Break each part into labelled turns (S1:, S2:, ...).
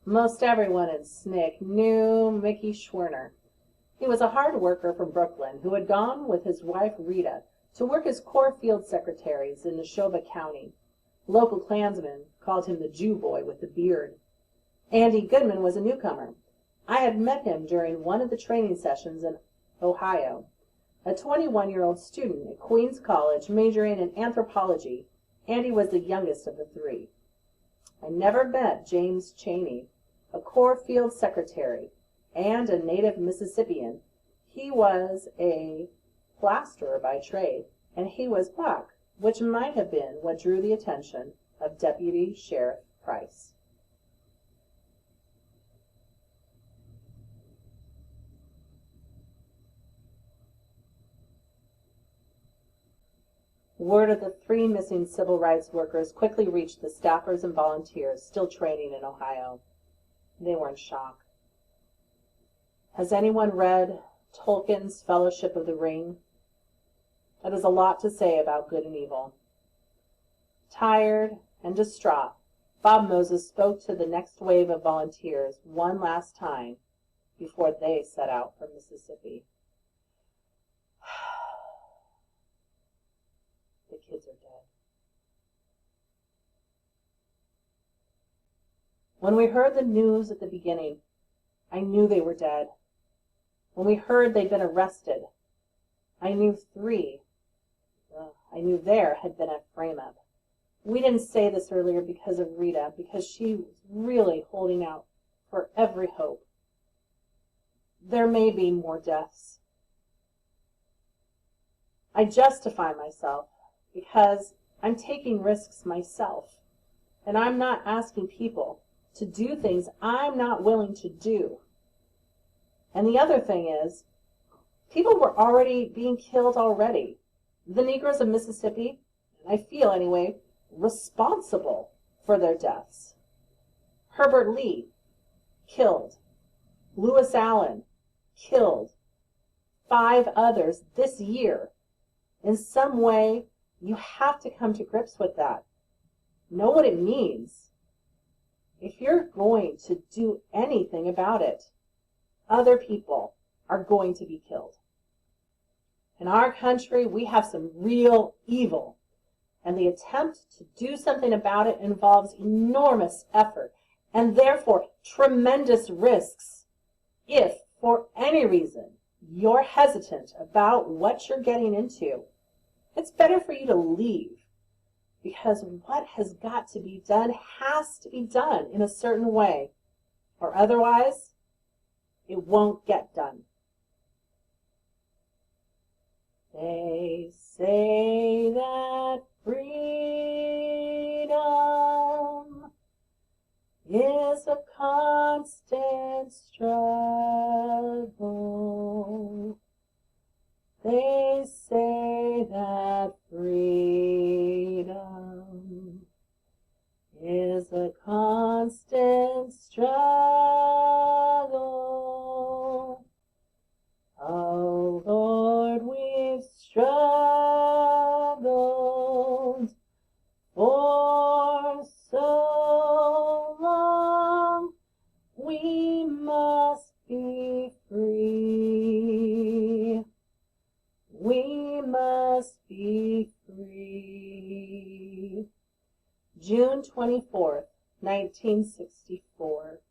S1: Most everyone in SNCC knew Mickey Schwerner. He was a hard worker from Brooklyn who had gone with his wife Rita to work as Corps field secretaries in Neshoba County. Local Klansmen called him the Jew boy with the beard. Andy Goodman was a newcomer. I had met him during one of the training sessions in Ohio. A 21-year-old student at Queens College majoring in anthropology, Andy was the youngest of the three. I never met James Cheney, a Corps field secretary and a native Mississippian. He was a plasterer by trade, and he was black, which might have been what drew the attention of Deputy Sheriff Price. Word of the three missing civil rights workers quickly reached the staffers and volunteers still training in Ohio. They were in shock. Has anyone read Tolkien's Fellowship of the Ring? That is a lot to say about good and evil. Tired and distraught, Bob Moses spoke to the next wave of volunteers one last time before they set out for Mississippi. The kids are dead. When we heard the news at the beginning, I knew they were dead. When we heard they'd been arrested, I knew there had been a frame-up. We didn't say this earlier because of Rita, because she was really holding out for every hope. There may be more deaths. I justify myself because I'm taking risks myself, and I'm not asking people to do things I'm not willing to do. And the other thing is, people were already being killed already. The Negroes of Mississippi, I feel anyway, responsible for their deaths. Herbert Lee, killed. Lewis Allen, killed. 5 others this year. In some way, you have to come to grips with that. Know what it means. If you're going to do anything about it, other people are going to be killed. In our country, we have some real evil, and the attempt to do something about it involves enormous effort and therefore tremendous risks. If, for any reason, you're hesitant about what you're getting into, it's better for you to leave, because what has got to be done has to be done in a certain way, or otherwise it won't get done. They say that freedom is a constant struggle. They say that freedom is a constant struggle. Oh Lord, we've struggled for so long. We must be free. We must be free. June 24th, 1964.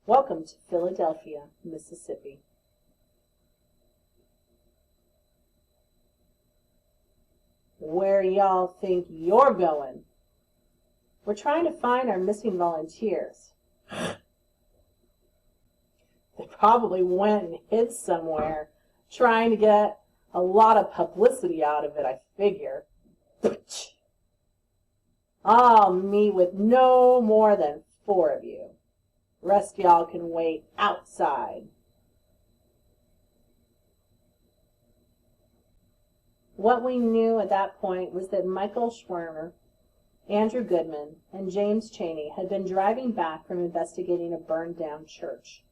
S1: Welcome to Philadelphia, Mississippi. Where y'all think you're going? We're trying to find our missing volunteers. They probably went and hid somewhere, trying to get a lot of publicity out of it, I figure. I'll meet with no more than 4 of you. Rest y'all can wait outside. What we knew at that point was that Michael Schwerner, Andrew Goodman, and James Cheney had been driving back from investigating a burned-down church,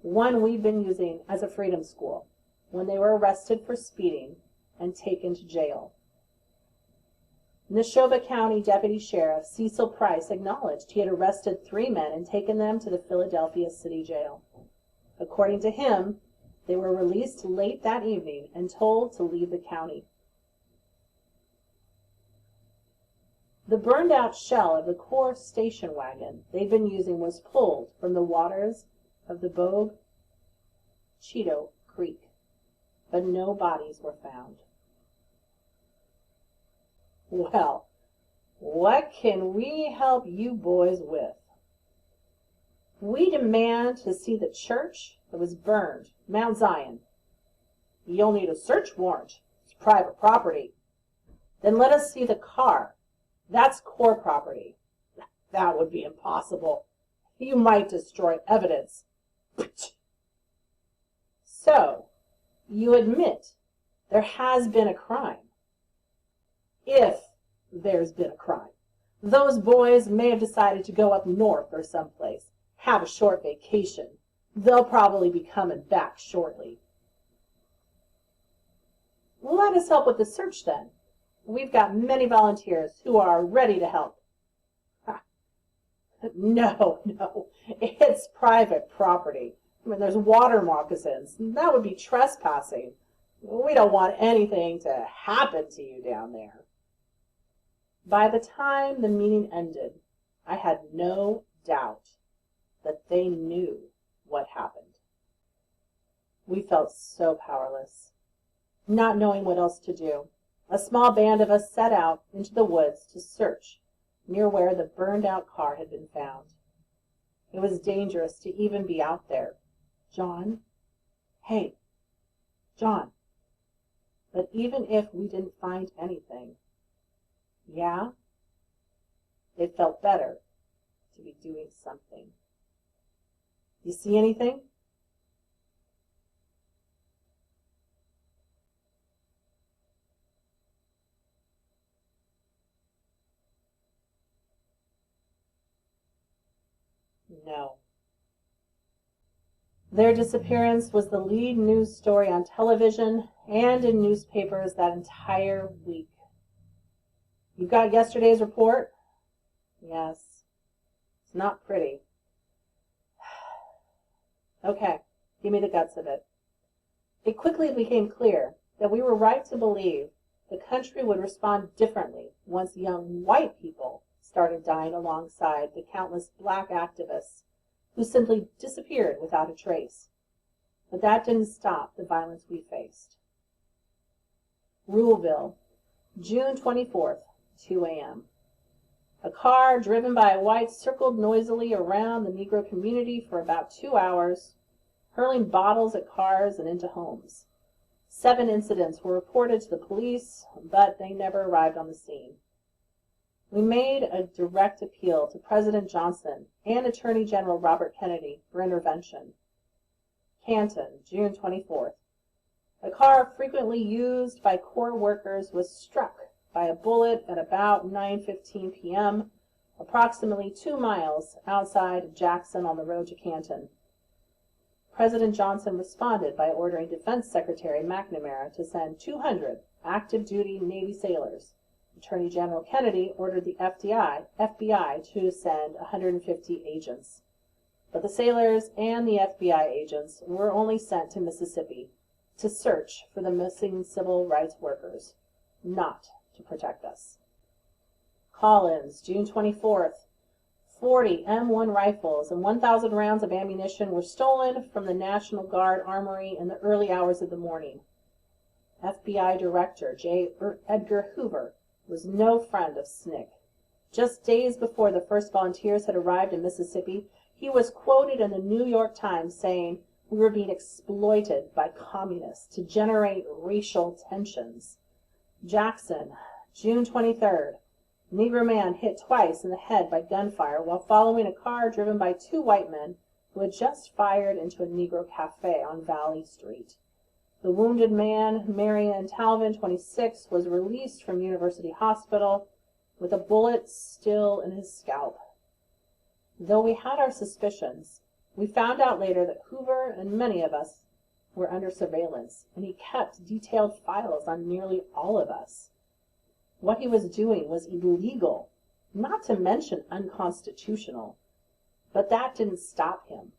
S1: one we'd been using as a freedom school, when they were arrested for speeding and taken to jail. Neshoba County Deputy Sheriff Cecil Price acknowledged he had arrested 3 men and taken them to the Philadelphia City Jail. According to him, they were released late that evening and told to leave the county. The burned-out shell of the Corps station wagon they'd been using was pulled from the waters of the Bogue Chitto Creek, but no bodies were found. Well, what can we help you boys with? We demand to see the church that was burned, Mount Zion. You'll need a search warrant. It's private property. Then let us see the car. That's Corps property. That would be impossible. You might destroy evidence. So, you admit there has been a crime. If there's been a crime. Those boys may have decided to go up north or someplace, have a short vacation. They'll probably be coming back shortly. Let us help with the search then. We've got many volunteers who are ready to help. No, it's private property. I mean, there's water moccasins. That would be trespassing. We don't want anything to happen to you down there. By the time the meeting ended, I had no doubt that they knew what happened. We felt so powerless, not knowing what else to do. A small band of us set out into the woods to search near where the burned-out car had been found. It was dangerous to even be out there. John? Hey, John. But even if we didn't find anything, yeah, it felt better to be doing something. You see anything? No. Their disappearance was the lead news story on television and in newspapers that entire week. You got yesterday's report? Yes. It's not pretty. Okay, give me the guts of it. It quickly became clear that we were right to believe the country would respond differently once young white people started dying alongside the countless black activists who simply disappeared without a trace. But that didn't stop the violence we faced. Ruleville, June 24th, 2 a.m. A car driven by a white circled noisily around the Negro community for about 2 hours, hurling bottles at cars and into homes. 7 incidents were reported to the police, but they never arrived on the scene. We made a direct appeal to President Johnson and Attorney General Robert Kennedy for intervention. Canton, June 24th. A car frequently used by Corps workers was struck by a bullet at about 9:15 p.m., approximately 2 miles outside of Jackson on the road to Canton. President Johnson responded by ordering Defense Secretary McNamara to send 200 active-duty Navy sailors. Attorney General Kennedy ordered the FBI to send 150 agents. But the sailors and the FBI agents were only sent to Mississippi to search for the missing civil rights workers, not to protect us. Collins, June 24th. 40 M1 rifles and 1,000 rounds of ammunition were stolen from the National Guard Armory in the early hours of the morning. FBI Director J. Edgar Hoover was no friend of SNCC. Just days before the first volunteers had arrived in Mississippi, he was quoted in the New York Times saying, "We were being exploited by communists to generate racial tensions." Jackson, June 23rd. Negro man hit twice in the head by gunfire while following a car driven by 2 white men who had just fired into a Negro cafe on Valley Street. The wounded man, Marion Talvin, 26, was released from University Hospital with a bullet still in his scalp. Though we had our suspicions, we found out later that Hoover and many of us were under surveillance, and he kept detailed files on nearly all of us. What he was doing was illegal, not to mention unconstitutional, but that didn't stop him.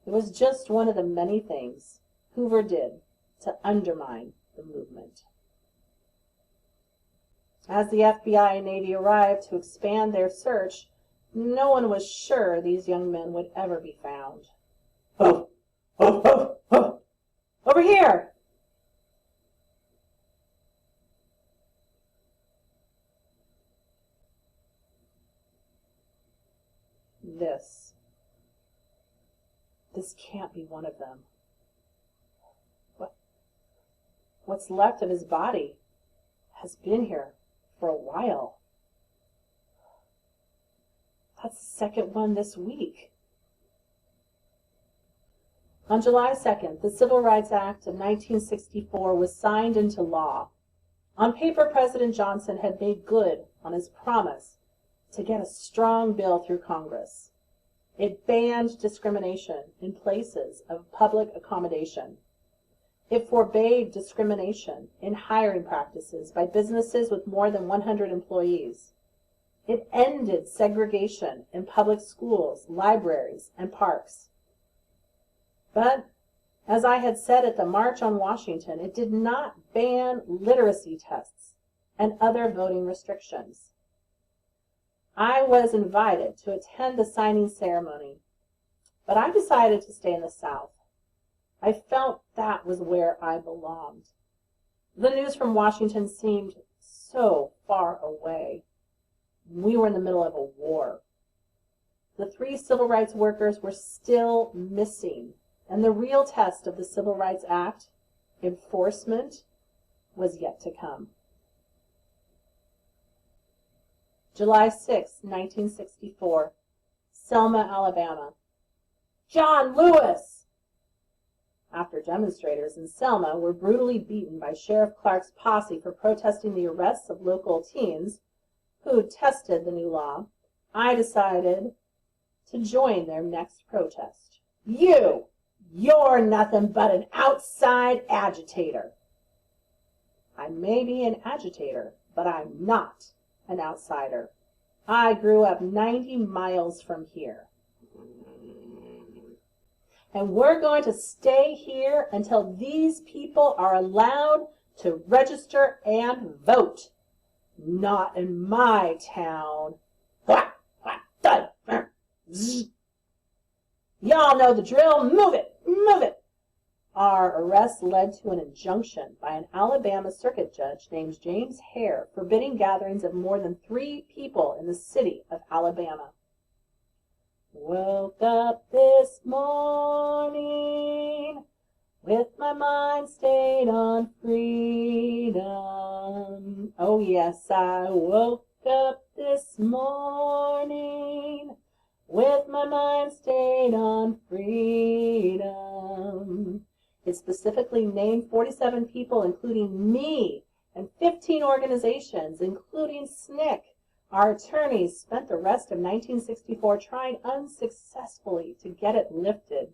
S1: It was just one of the many things Hoover did to undermine the movement. As the FBI and Navy arrived to expand their search, no one was sure these young men would ever be found. Oh, oh, oh, oh! Over here! This can't be one of them. What's left of his body has been here for a while. That's the second one this week. On July 2nd, the Civil Rights Act of 1964 was signed into law. On paper, President Johnson had made good on his promise to get a strong bill through Congress. It banned discrimination in places of public accommodation. It forbade discrimination in hiring practices by businesses with more than 100 employees. It ended segregation in public schools, libraries, and parks. But, as I had said at the March on Washington, it did not ban literacy tests and other voting restrictions. I was invited to attend the signing ceremony, but I decided to stay in the South. I felt that was where I belonged. The news from Washington seemed so far away. We were in the middle of a war. The 3 civil rights workers were still missing, and the real test of the Civil Rights Act, enforcement, was yet to come. July 6, 1964, Selma, Alabama. John Lewis! After demonstrators in Selma were brutally beaten by Sheriff Clark's posse for protesting the arrests of local teens who tested the new law, I decided to join their next protest. You're nothing but an outside agitator. I may be an agitator, but I'm not an outsider. I grew up 90 miles from here. And we're going to stay here until these people are allowed to register and vote. Not in my town. Y'all know the drill. Move it! Move it! Our arrest led to an injunction by an Alabama circuit judge named James Hare forbidding gatherings of more than 3 people in the city of Alabama. Woke up this morning with my mind stayed on freedom. Oh yes, I woke up this morning with my mind stayed on freedom. It specifically named 47 people, including me, and 15 organizations, including SNCC. Our attorneys spent the rest of 1964 trying unsuccessfully to get it lifted.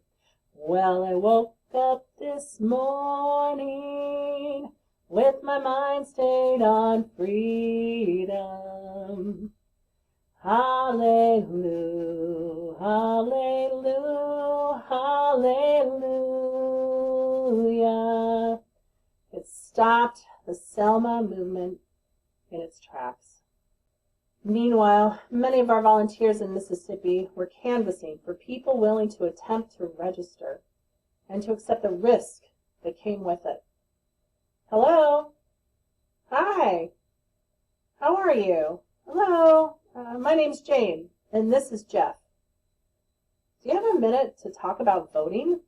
S1: Well, I woke up this morning with my mind stayed on freedom. Hallelujah, hallelujah, hallelujah. It stopped the Selma movement in its tracks. Meanwhile, many of our volunteers in Mississippi were canvassing for people willing to attempt to register and to accept the risk that came with it. Hello? Hi. How are you? Hello. My name's Jane, and this is Jeff. Do you have a minute to talk about voting?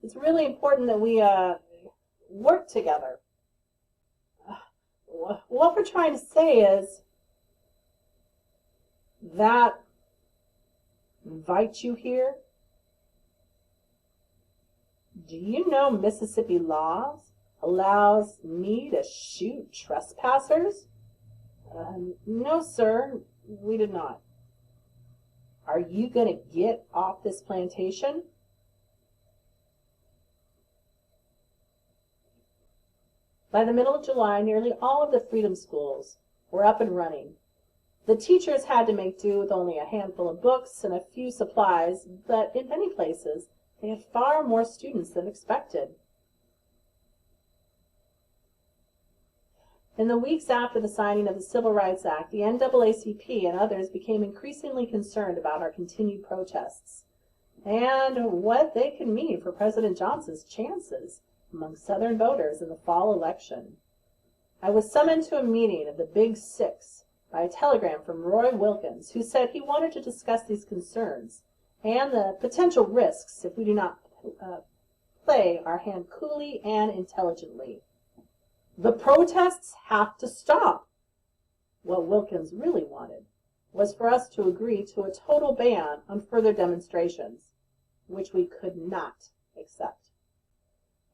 S1: It's really important that we work together. What we're trying to say is that invite you here. Do you know Mississippi laws allows me to shoot trespassers? No, sir, we did not. Are you going to get off this plantation? By the middle of July, nearly all of the Freedom Schools were up and running. The teachers had to make do with only a handful of books and a few supplies, but in many places they had far more students than expected. In the weeks after the signing of the Civil Rights Act, the NAACP and others became increasingly concerned about our continued protests and what they could mean for President Johnson's chances among Southern voters in the fall election. I was summoned to a meeting of the Big Six by a telegram from Roy Wilkins, who said he wanted to discuss these concerns and the potential risks if we do not play our hand coolly and intelligently. The protests have to stop. What Wilkins really wanted was for us to agree to a total ban on further demonstrations, which we could not accept.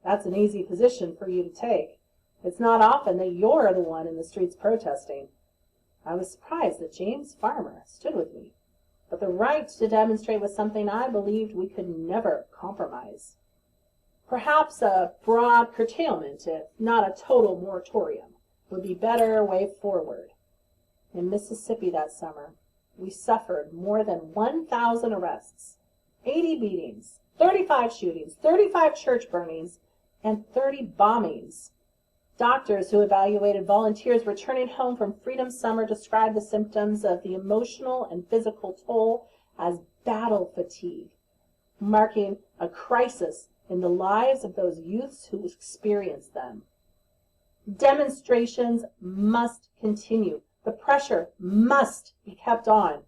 S1: That's an easy position for you to take. It's not often that you're the one in the streets protesting. I was surprised that James Farmer stood with me, but the right to demonstrate was something I believed we could never compromise. Perhaps a broad curtailment, if not a total moratorium, would be a better way forward. In Mississippi that summer, we suffered more than 1,000 arrests, 80 beatings, 35 shootings, 35 church burnings, and 30 bombings. Doctors who evaluated volunteers returning home from Freedom Summer described the symptoms of the emotional and physical toll as battle fatigue, marking a crisis in the lives of those youths who experienced them. Demonstrations must continue. The pressure must be kept on.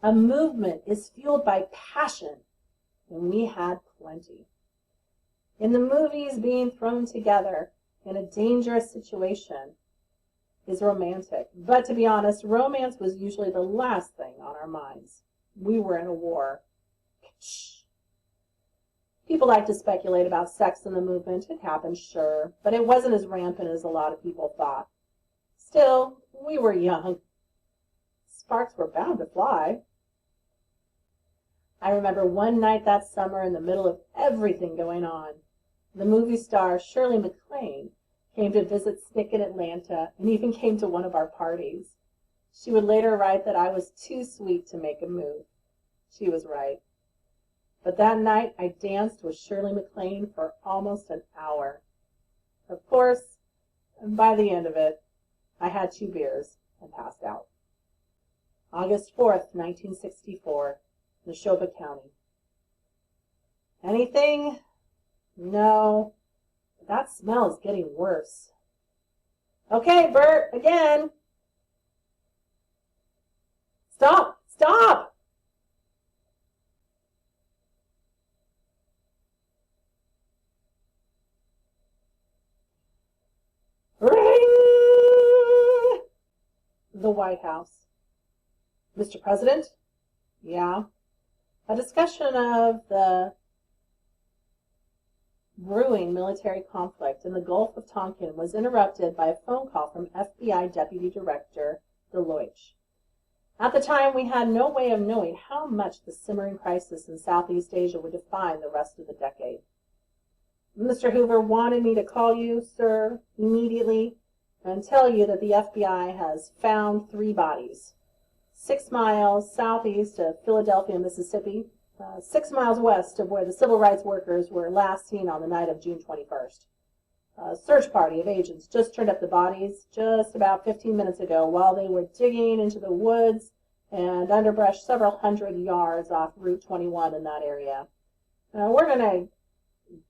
S1: A movement is fueled by passion, and we had plenty. In the movies, being thrown together in a dangerous situation is romantic. But to be honest, romance was usually the last thing on our minds. We were in a war. People like to speculate about sex in the movement. It happened, sure, but it wasn't as rampant as a lot of people thought. Still, we were young. Sparks were bound to fly. I remember one night that summer in the middle of everything going on, the movie star Shirley MacLaine came to visit Snick in Atlanta and even came to one of our parties. She would later write that I was too sweet to make a move. She was right. But that night I danced with Shirley MacLaine for almost an hour. Of course, by the end of it, I had 2 beers and passed out. August 4th, 1964, Neshoba County. Anything? No, but that smell is getting worse. Okay, Bert, again. Stop! Stop! Ring! The White House. Mr. President? Yeah. A discussion of the brewing military conflict in the Gulf of Tonkin was interrupted by a phone call from FBI Deputy Director Deloitch. At the time, we had no way of knowing how much the simmering crisis in Southeast Asia would define the rest of the decade. Mr. Hoover wanted me to call you, sir, immediately and tell you that the FBI has found 3 bodies, 6 miles southeast of Philadelphia, Mississippi, 6 miles west of where the civil rights workers were last seen on the night of June 21st. A search party of agents just turned up the bodies just about 15 minutes ago while they were digging into the woods and underbrush several hundred yards off Route 21 in that area. We're going to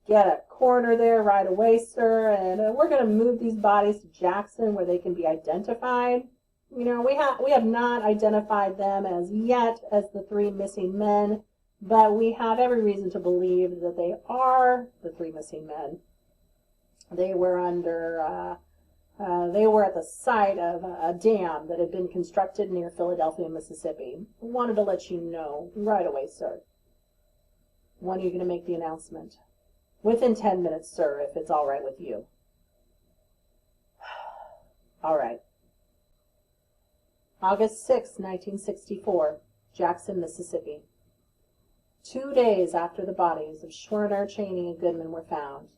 S1: get a coroner there right away, sir, and we're going to move these bodies to Jackson where they can be identified. You know, we have not identified them as yet as the 3 missing men, but we have every reason to believe that they are the 3 missing men. They were they were at the site of a dam that had been constructed near Philadelphia, Mississippi. Wanted to let you know right away, sir. When are you going to make the announcement? Within 10 minutes, sir, if it's all right with you. All right. August 6, 1964, Jackson, Mississippi. 2 days after the bodies of Schwerner, Cheney, and Goodman were found,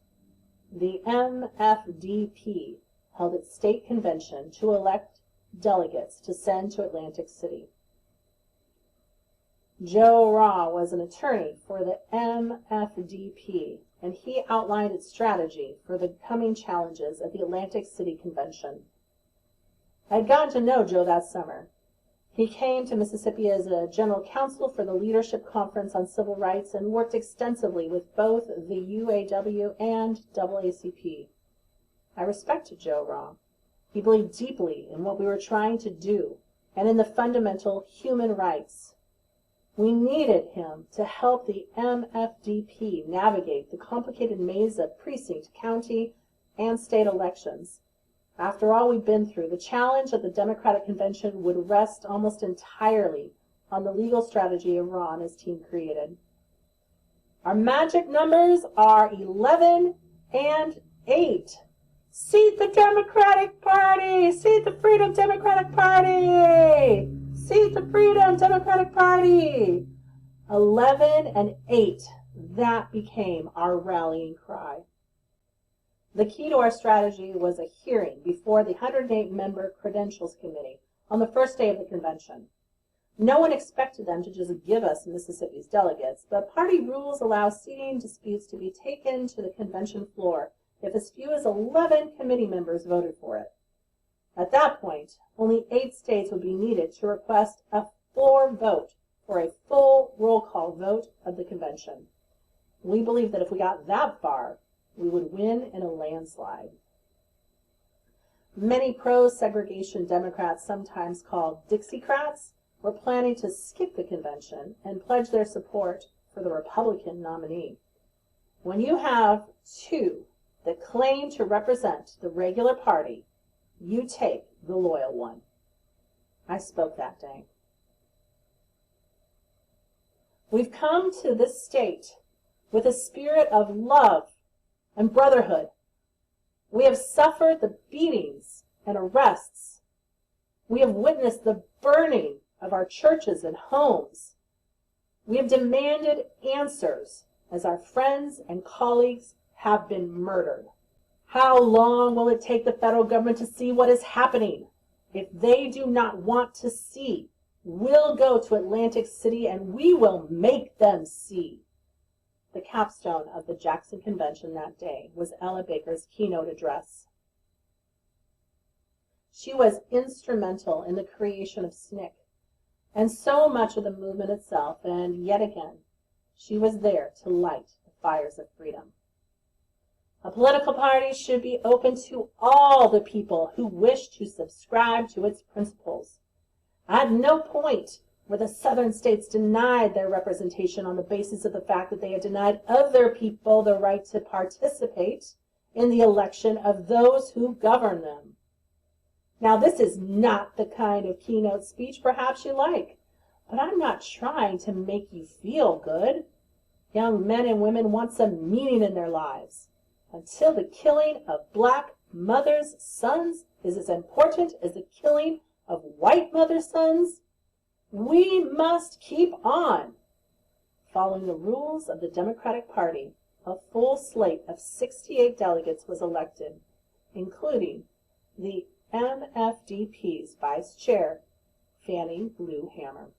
S1: the MFDP held its state convention to elect delegates to send to Atlantic City. Joe Raw was an attorney for the MFDP, and he outlined its strategy for the coming challenges at the Atlantic City Convention. I had gotten to know Joe that summer. He came to Mississippi as a general counsel for the Leadership Conference on Civil Rights and worked extensively with both the UAW and AACP. I respected Joe Raw. He believed deeply in what we were trying to do and in the fundamental human rights. We needed him to help the MFDP navigate the complicated maze of precinct, county, and state elections. After all we'd been through, the challenge at the Democratic Convention would rest almost entirely on the legal strategy of Raw and his team created. Our magic numbers are 11 and 8. Seat the Democratic Party! Seat the Freedom Democratic Party! Seat the Freedom Democratic Party! 11 and 8. That became our rallying cry. The key to our strategy was a hearing before the 108-member Credentials Committee on the first day of the convention. No one expected them to just give us Mississippi's delegates, but party rules allow seating disputes to be taken to the convention floor if as few as 11 committee members voted for it. At that point, only 8 states would be needed to request a floor vote for a full roll call vote of the convention. We believed that if we got that far, we would win in a landslide. Many pro-segregation Democrats, sometimes called Dixiecrats, were planning to skip the convention and pledge their support for the Republican nominee. When you have 2 that claim to represent the regular party, you take the loyal one. I spoke that day. We've come to this state with a spirit of love and brotherhood. We have suffered the beatings and arrests. We have witnessed the burning of our churches and homes. We have demanded answers as our friends and colleagues have been murdered. How long will it take the federal government to see what is happening? If they do not want to see, we'll go to Atlantic City and we will make them see. The capstone of the Jackson Convention that day was Ella Baker's keynote address. She was instrumental in the creation of SNCC and so much of the movement itself, and yet again, she was there to light the fires of freedom. A political party should be open to all the people who wish to subscribe to its principles. At no point where the southern states denied their representation on the basis of the fact that they had denied other people the right to participate in the election of those who govern them. Now, this is not the kind of keynote speech perhaps you like, but I'm not trying to make you feel good. Young men and women want some meaning in their lives. Until the killing of black mothers' sons is as important as the killing of white mothers' sons, we must keep on. Following the rules of the Democratic Party, a full slate of 68 delegates was elected, including the MFDP's Vice Chair, Fannie Lou Hamer.